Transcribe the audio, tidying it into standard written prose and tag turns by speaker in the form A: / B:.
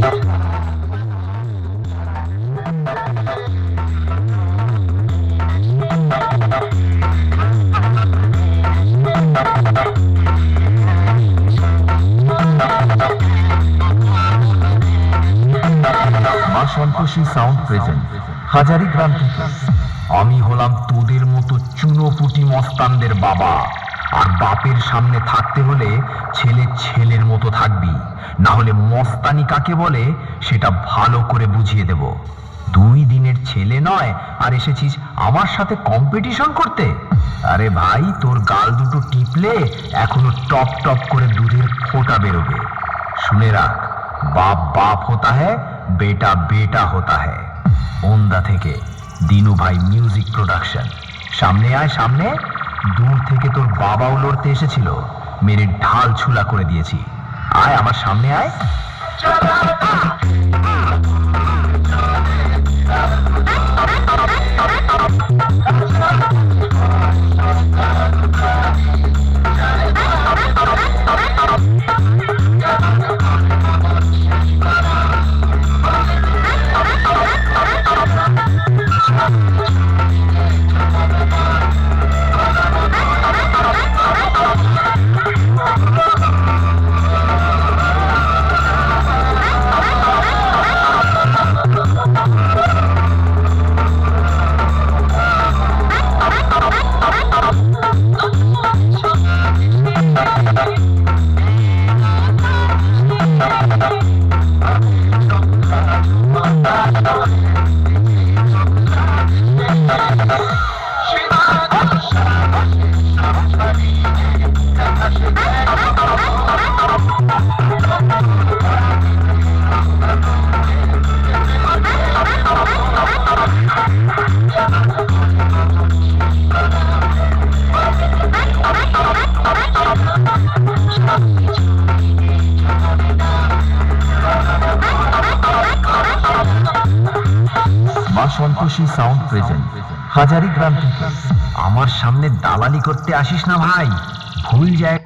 A: মা Santoshi sound present হাজারি গ্রাম থেকে। আমি হলাম তোদের মতো চুনোপুটি মস্তানদের বাবা, আর বাপের সামনে থাকতে হলে ছেলে ছেলের মতো থাকবি, না হলে মস্তানি কাকে বলে সেটা ভালো করে বুঝিয়ে দেব। 2 দিনের ছেলে নয় আর এসেছিস আমার সাথে কম্পিটিশন করতে? আরে ভাই, তোর গাল দুটো টিপলে এখনো টপ টপ করে দুধের ফোঁটা বেরোবে। শুনে রাখ, बाप बाप होता है, बेटा बेटा होता है। ओंदा থেকে দিনু ভাই মিউজিক প্রোডাকশন। সামনে আয় সামনে। দূর থেকে তোর বাবাও লড়তে এসেছিল, মেরে ঢাল ছুলা করে দিয়েছি। আয় আমার সামনে আয়। মা সন্তোষী সাউন্ড প্রেজেন্ট হাজারি গ্রাম থেকে। আমার সামনে দালালি করতে আসিস না ভাই, ভুল জায়গা।